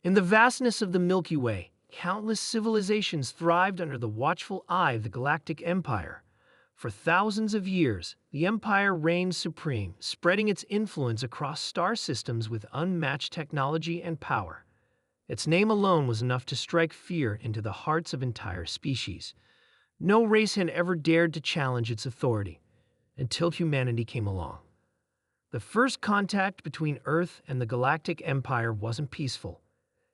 In the vastness of the Milky Way, countless civilizations thrived under the watchful eye of the Galactic Empire. For thousands of years, the Empire reigned supreme, spreading its influence across star systems with unmatched technology and power. Its name alone was enough to strike fear into the hearts of entire species. No race had ever dared to challenge its authority, until humanity came along. The first contact between Earth and the Galactic Empire wasn't peaceful.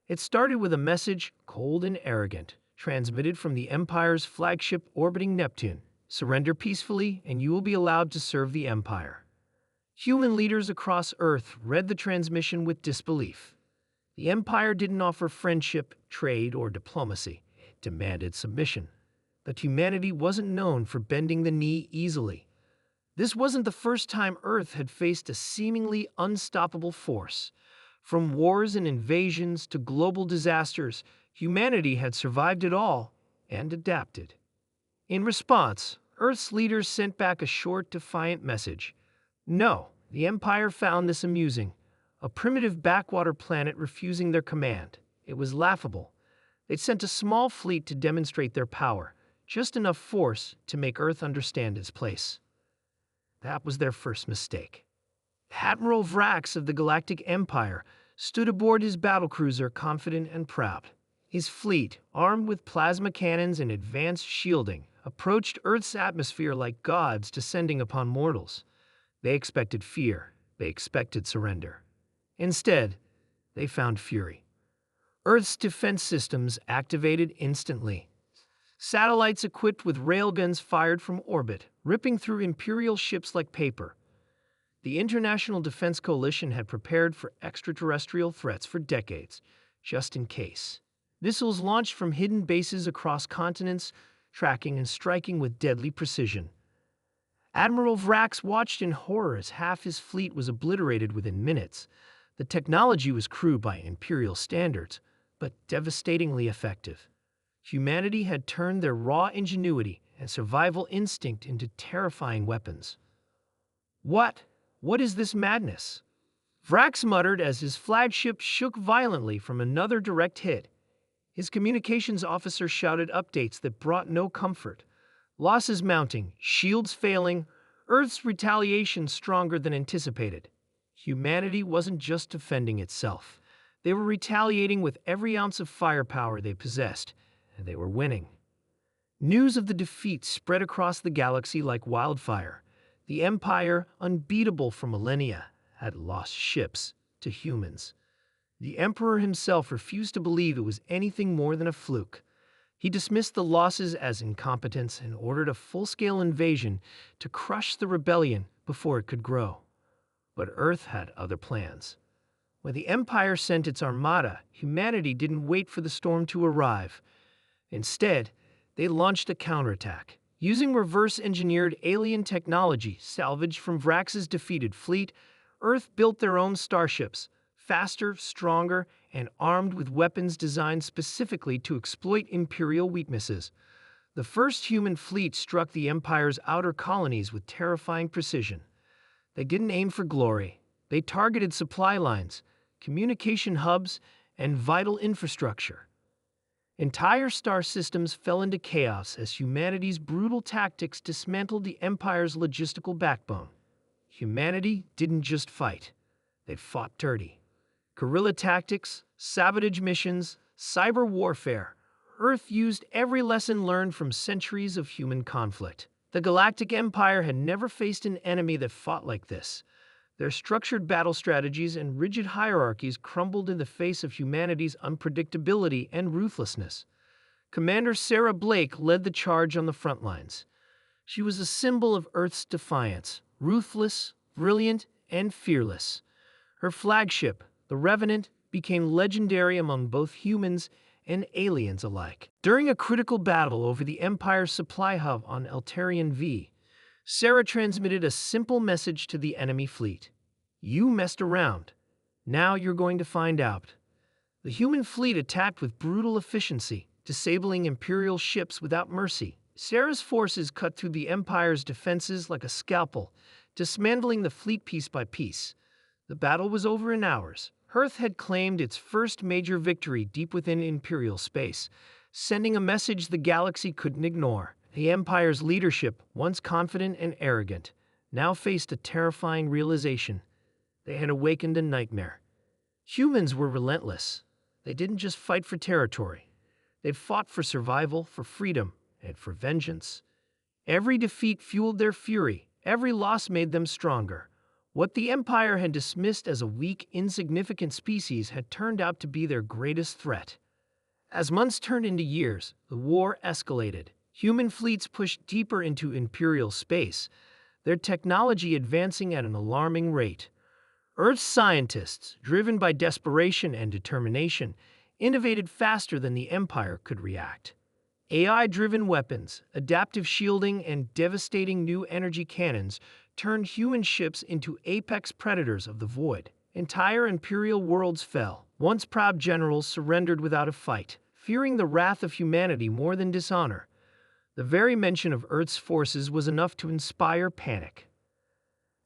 It started with a message, cold and arrogant, transmitted from the Empire's flagship orbiting Neptune. Surrender peacefully, and you will be allowed to serve the Empire. Human leaders across Earth read the transmission with disbelief. The Empire didn't offer friendship, trade, or diplomacy. It demanded submission. But humanity wasn't known for bending the knee easily. This wasn't the first time Earth had faced a seemingly unstoppable force. From wars and invasions to global disasters, humanity had survived it all and adapted. In response, Earth's leaders sent back a short, defiant message. No, the Empire found this amusing. A primitive backwater planet refusing their command. It was laughable. They'd sent a small fleet to demonstrate their power, just enough force to make Earth understand its place. That was their first mistake. Admiral Vrax of the Galactic Empire stood aboard his battlecruiser confident and proud. His fleet, armed with plasma cannons and advanced shielding, approached Earth's atmosphere like gods descending upon mortals. They expected fear. They expected surrender. Instead, they found fury. Earth's defense systems activated instantly. Satellites equipped with railguns fired from orbit, ripping through Imperial ships like paper. The International Defense Coalition had prepared for extraterrestrial threats for decades, just in case. Missiles launched from hidden bases across continents, tracking and striking with deadly precision. Admiral Vrax watched in horror as half his fleet was obliterated within minutes. The technology was crude by Imperial standards, but devastatingly effective. Humanity had turned their raw ingenuity and survival instinct into terrifying weapons. What is this madness? Vrax muttered as his flagship shook violently from another direct hit. His communications officer shouted updates that brought no comfort. Losses mounting, shields failing, Earth's retaliation stronger than anticipated. Humanity wasn't just defending itself. They were retaliating with every ounce of firepower they possessed, and they were winning. News of the defeat spread across the galaxy like wildfire. The Empire, unbeatable for millennia, had lost ships to humans. The Emperor himself refused to believe it was anything more than a fluke. He dismissed the losses as incompetence and ordered a full-scale invasion to crush the rebellion before it could grow. But Earth had other plans. When the Empire sent its armada, humanity didn't wait for the storm to arrive. Instead, they launched a counterattack. Using reverse-engineered alien technology salvaged from Vrax's defeated fleet, Earth built their own starships, faster, stronger, and armed with weapons designed specifically to exploit Imperial weaknesses. The first human fleet struck the Empire's outer colonies with terrifying precision. They didn't aim for glory. They targeted supply lines, communication hubs, and vital infrastructure. Entire star systems fell into chaos as humanity's brutal tactics dismantled the Empire's logistical backbone. Humanity didn't just fight. They fought dirty. Guerrilla tactics, sabotage missions, cyber warfare. Earth used every lesson learned from centuries of human conflict. The Galactic Empire had never faced an enemy that fought like this. Their structured battle strategies and rigid hierarchies crumbled in the face of humanity's unpredictability and ruthlessness. Commander Sarah Blake led the charge on the front lines. She was a symbol of Earth's defiance, ruthless, brilliant, and fearless. Her flagship, the Revenant, became legendary among both humans and aliens alike. During a critical battle over the Empire's supply hub on Eltarian V, Sarah transmitted a simple message to the enemy fleet. You messed around. Now you're going to find out. The human fleet attacked with brutal efficiency, disabling Imperial ships without mercy. Sarah's forces cut through the Empire's defenses like a scalpel, dismantling the fleet piece by piece. The battle was over in hours. Earth had claimed its first major victory deep within Imperial space, sending a message the galaxy couldn't ignore. The Empire's leadership, once confident and arrogant, now faced a terrifying realization. They had awakened a nightmare. Humans were relentless. They didn't just fight for territory. They fought for survival, for freedom, and for vengeance. Every defeat fueled their fury. Every loss made them stronger. What the Empire had dismissed as a weak, insignificant species had turned out to be their greatest threat. As months turned into years, the war escalated. Human fleets pushed deeper into Imperial space, their technology advancing at an alarming rate. Earth's scientists, driven by desperation and determination, innovated faster than the Empire could react. AI-driven weapons, adaptive shielding, and devastating new energy cannons turned human ships into apex predators of the void. Entire Imperial worlds fell. Once proud generals surrendered without a fight, fearing the wrath of humanity more than dishonor. The very mention of Earth's forces was enough to inspire panic.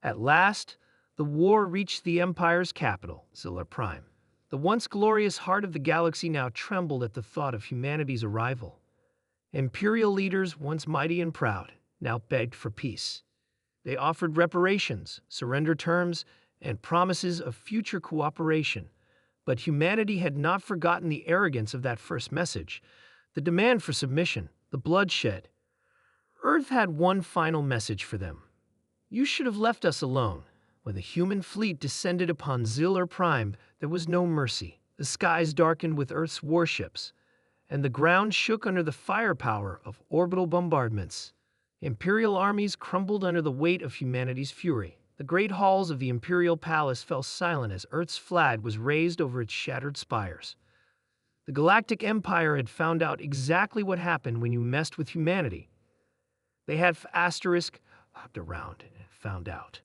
At last, the war reached the Empire's capital, Zillar Prime. The once glorious heart of the galaxy now trembled at the thought of humanity's arrival. Imperial leaders, once mighty and proud, now begged for peace. They offered reparations, surrender terms, and promises of future cooperation. But humanity had not forgotten the arrogance of that first message, the demand for submission, the bloodshed. Earth had one final message for them. You should have left us alone. When the human fleet descended upon Zillar Prime, there was no mercy. The skies darkened with Earth's warships, and the ground shook under the firepower of orbital bombardments. Imperial armies crumbled under the weight of humanity's fury. The great halls of the Imperial Palace fell silent as Earth's flag was raised over its shattered spires. The Galactic Empire had found out exactly what happened when you messed with humanity. They had hopped around and found out.